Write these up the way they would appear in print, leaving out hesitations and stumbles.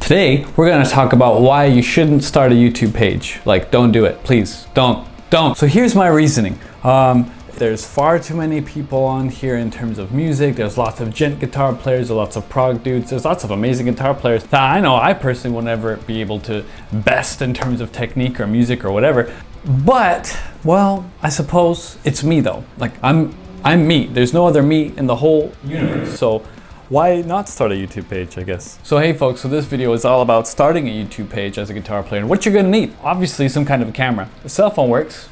Today, we're gonna talk about why you shouldn't start a YouTube page. Like, don't do it, please, don't. So here's my reasoning. There's far too many people on here in terms of music. There's lots of gent guitar players, there's lots of prog dudes, there's lots of amazing guitar players that I know I personally will never be able to best in terms of technique or music or whatever. But, well, I suppose it's me though. Like, I'm me. There's no other me in the whole universe. So why not start a YouTube page, I guess? So hey folks, so this video is all about starting a YouTube page as a guitar player and what you're gonna need. Obviously some kind of a camera. The cell phone works.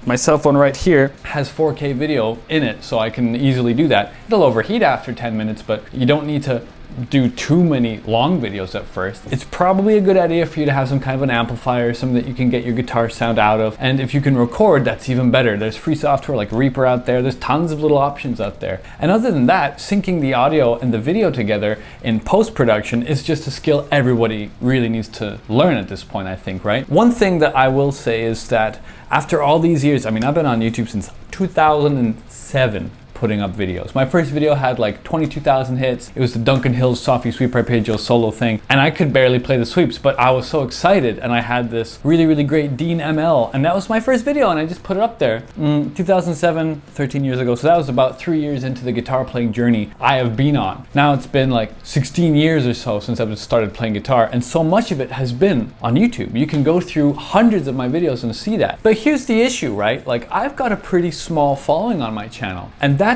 My cell phone right here has 4K video in it, so I can easily do that. It'll overheat after 10 minutes, but you don't need to do too many long videos at first. It's probably a good idea for you to have some kind of an amplifier, something that you can get your guitar sound out of. And if you can record, that's even better. There's free software like Reaper out there. There's tons of little options out there. And other than that, syncing the audio and the video together in post-production is just a skill everybody really needs to learn at this point, I think, right? One thing that I will say is that after all these years, I mean, I've been on YouTube since 2007. Putting up videos. My first video had like 22,000 hits. It was the Duncan Hill's Softy Sweep Arpeggio solo thing, and I could barely play the sweeps, but I was so excited, and I had this really great Dean ML, and that was my first video, and I just put it up there. 2007, 13 years ago, so that was about 3 years into the guitar playing journey I have been on. Now it's been like 16 years or so since I've started playing guitar, and so much of it has been on YouTube. You can go through hundreds of my videos and see that. But here's the issue, right? Like, I've got a pretty small following on my channel, and that's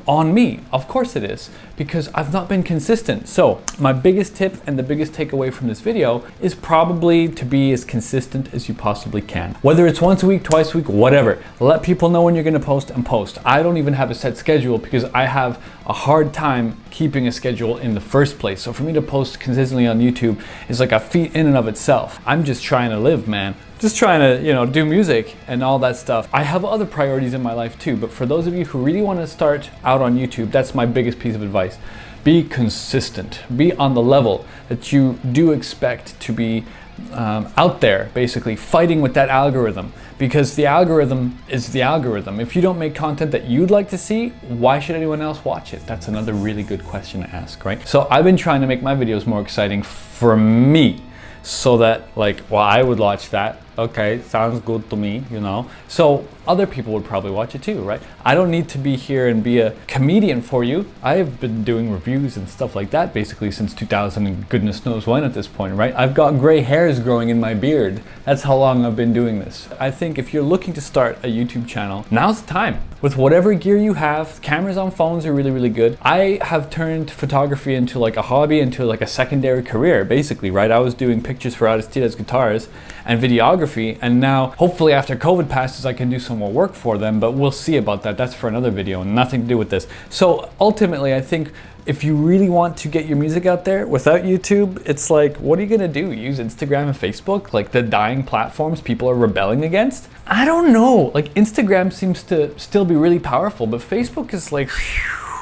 on me. Of course it is, because I've not been consistent. So my biggest tip and the biggest takeaway from this video is probably to be as consistent as you possibly can. Whether it's once a week, twice a week, whatever. Let people know when you're gonna post and post. I don't even have a set schedule because I have a hard time keeping a schedule in the first place. So for me to post consistently on YouTube is like a feat in and of itself. I'm just trying to live, man. Just trying to, you know, do music and all that stuff. I have other priorities in my life too, but for those of you who really want to start out on YouTube, that's my biggest piece of advice. Be consistent. Be on the level that you do expect to be out there, basically fighting with that algorithm, because the algorithm is the algorithm. If you don't make content that you'd like to see, why should anyone else watch it? That's another really good question to ask, right? So I've been trying to make my videos more exciting for me, so that, like, well, I would watch that. Okay, sounds good to me, you know. So other people would probably watch it too, right? I don't need to be here and be a comedian for you. I have been doing reviews and stuff like that basically since 2000 and goodness knows when at this point, right? I've got gray hairs growing in my beard. That's how long I've been doing this. I think if you're looking to start a YouTube channel, now's the time. With whatever gear you have, cameras on phones are really good. I have turned photography into like a hobby, into like a secondary career, basically, right? I was doing pictures for Ouzounov guitars and videography, and now hopefully after COVID passes I can do some more work for them, but we'll see about that. That's for another video, nothing to do with this. So ultimately I think if you really want to get your music out there without YouTube, it's like, what are you gonna do? Use Instagram and Facebook, like the dying platforms people are rebelling against? I don't know. Like, Instagram seems to still be really powerful, but Facebook is like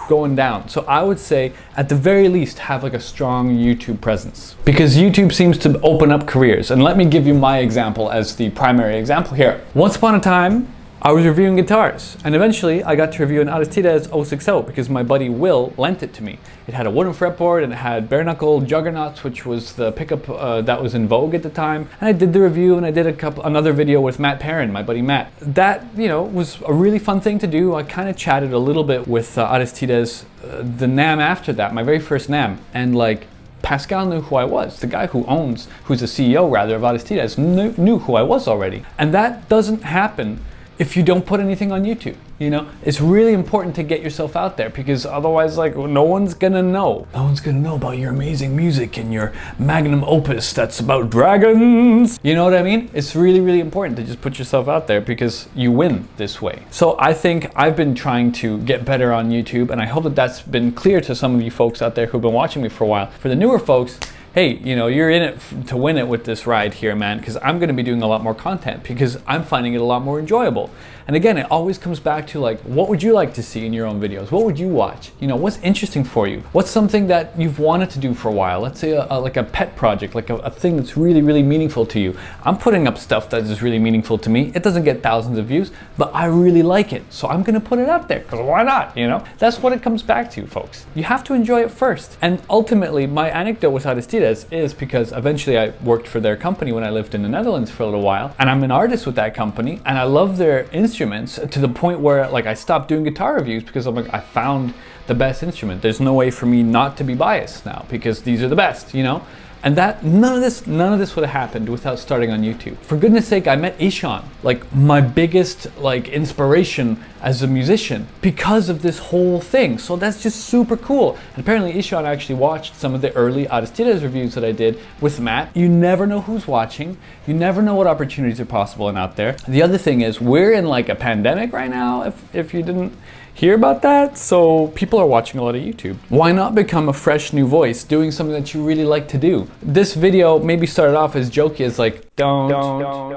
going down. So I would say at the very least have like a strong YouTube presence, because YouTube seems to open up careers. And let me give you my example as the primary example here. Once upon a time, I was reviewing guitars, and eventually I got to review an Ouzounov 060 because my buddy Will lent it to me. It had a wooden fretboard and it had bare knuckle juggernauts, which was the pickup that was in vogue at the time. And I did the review, and I did another video with Matt Perrin, my buddy Matt. That, you know, was a really fun thing to do. I kind of chatted a little bit with Ouzounov, the NAMM after that, my very first NAMM, and like, Pascal knew who I was. The guy who's the CEO rather of Ouzounov knew who I was already. And that doesn't happen if you don't put anything on YouTube. You know, it's really important to get yourself out there, because otherwise, like, no one's gonna know. No one's gonna know about your amazing music and your magnum opus that's about dragons. You know what I mean? It's really important to just put yourself out there, because you win this way. So I think I've been trying to get better on YouTube, and I hope that that's been clear to some of you folks out there who've been watching me for a while. For the newer folks, hey, you know, you're in it to win it with this ride here, man, because I'm going to be doing a lot more content because I'm finding it a lot more enjoyable. And again, it always comes back to like, what would you like to see in your own videos? What would you watch? You know, what's interesting for you? What's something that you've wanted to do for a while? Let's say like a pet project, like a thing that's really meaningful to you. I'm putting up stuff that is really meaningful to me. It doesn't get thousands of views, but I really like it. So I'm going to put it up there, because why not? You know, that's what it comes back to, folks. You have to enjoy it first. And ultimately, my anecdote with Ouzounov Aristides is because eventually I worked for their company when I lived in the Netherlands for a little while, and I'm an artist with that company, and I love their instruments to the point where like I stopped doing guitar reviews because I'm like, I found the best instrument. There's no way for me not to be biased now because these are the best, you know? And that none of this would have happened without starting on YouTube. For goodness sake, I met Ishan, like my biggest like inspiration as a musician because of this whole thing. So that's just super cool. And apparently Ishan actually watched some of the early Aristides reviews that I did with Matt. You never know who's watching. You never know what opportunities are possible and out there. The other thing is we're in like a pandemic right now, if you didn't hear about that, so people are watching a lot of YouTube. Why not become a fresh new voice doing something that you really like to do? This video maybe started off as jokey as like, don't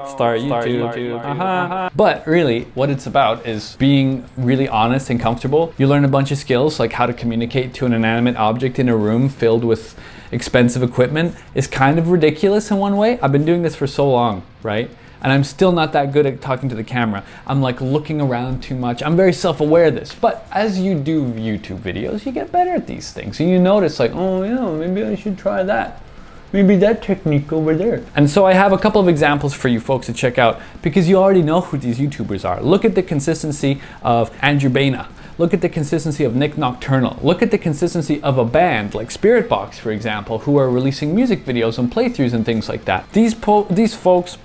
start YouTube. But really what it's about is being really honest and comfortable. You learn a bunch of skills like how to communicate to an inanimate object in a room filled with expensive equipment. Is kind of ridiculous in one way. I've been doing this for so long, right? And I'm still not that good at talking to the camera. I'm like looking around too much. I'm very self-aware of this. But as you do YouTube videos, you get better at these things. And you notice like, oh yeah, maybe I should try that. Maybe that technique over there. And so I have a couple of examples for you folks to check out because you already know who these YouTubers are. Look at the consistency of Andrew Baina. Look at the consistency of Nick Nocturnal. Look at the consistency of a band like Spirit Box, for example, who are releasing music videos and playthroughs and things like that. These folks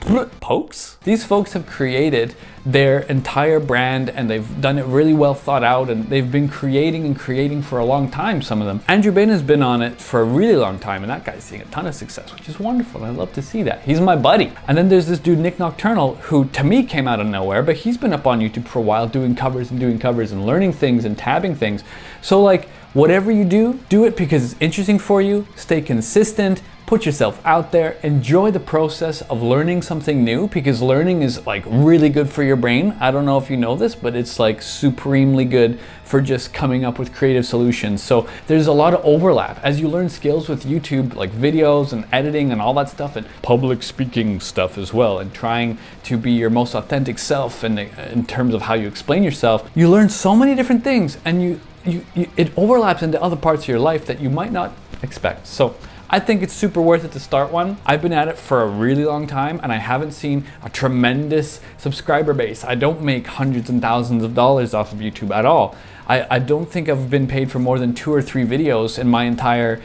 have created their entire brand and they've done it really well thought out and they've been creating and creating for a long time, some of them. Andrew Bain has been on it for a really long time and that guy's seeing a ton of success, which is wonderful. I love to see that. He's my buddy. And then there's this dude, Nick Nocturnal, who to me came out of nowhere, but he's been up on YouTube for a while doing covers and learning things and tabbing things. So like, whatever you do, do it because it's interesting for you, stay consistent, put yourself out there, enjoy the process of learning something new because learning is like really good for your brain. I don't know if you know this, but it's like supremely good for just coming up with creative solutions. So there's a lot of overlap as you learn skills with YouTube, like videos and editing and all that stuff and public speaking stuff as well, and trying to be your most authentic self and in terms of how you explain yourself. You learn so many different things and it overlaps into other parts of your life that you might not expect. So I think it's super worth it to start one. I've been at it for a really long time and I haven't seen a tremendous subscriber base. I don't make hundreds and thousands of dollars off of YouTube at all. I don't think I've been paid for more than 2 or 3 videos in my entire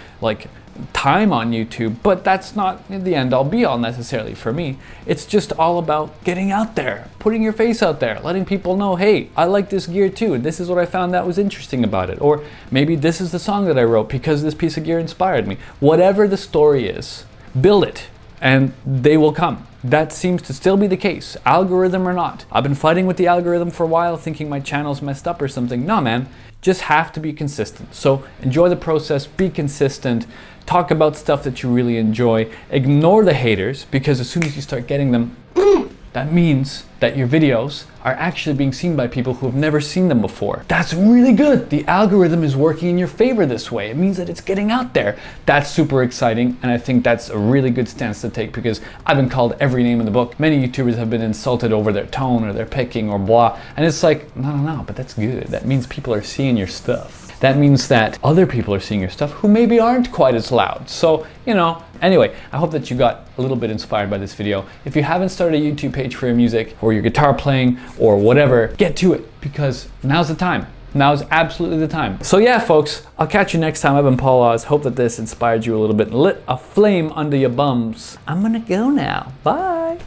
time on YouTube, but that's not the end all be all necessarily for me. It's just all about getting out there, putting your face out there, letting people know, hey, I like this gear too, and this is what I found that was interesting about it. Or maybe this is the song that I wrote because this piece of gear inspired me. Whatever the story is, build it and they will come. That seems to still be the case, algorithm or not. I've been fighting with the algorithm for a while, thinking my channel's messed up or something. No, man, just have to be consistent. So enjoy the process, be consistent, talk about stuff that you really enjoy, ignore the haters, because as soon as you start getting them, that means that your videos are actually being seen by people who have never seen them before. That's really good. The algorithm is working in your favor this way. It means that it's getting out there. That's super exciting, and I think that's a really good stance to take because I've been called every name in the book. Many YouTubers have been insulted over their tone or their picking or blah, and it's like, no, but that's good. That means people are seeing your stuff. That means that other people are seeing your stuff who maybe aren't quite as loud. So, anyway, I hope that you got a little bit inspired by this video. If you haven't started a YouTube page for your music or your guitar playing or whatever, get to it because now's the time. Now is absolutely the time. So yeah, folks, I'll catch you next time. I've been Paul Oz. Hope that this inspired you a little bit and lit a flame under your bums. I'm gonna go now. Bye.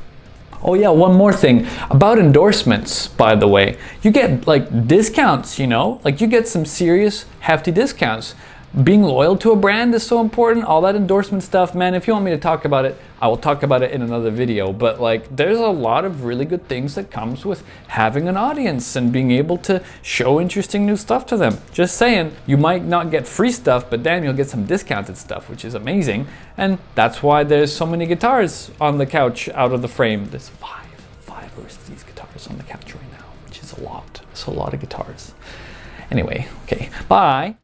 Oh yeah, one more thing about endorsements, by the way. You get discounts, you get some serious hefty discounts. Being loyal to a brand is so important. All that endorsement stuff, man, if you want me to talk about it, I will talk about it in another video. But there's a lot of really good things that comes with having an audience and being able to show interesting new stuff to them. Just saying, you might not get free stuff, but damn, you'll get some discounted stuff, which is amazing. And that's why there's so many guitars on the couch out of the frame. There's five Aristides guitars on the couch right now, which is a lot. It's a lot of guitars. Anyway, okay, bye.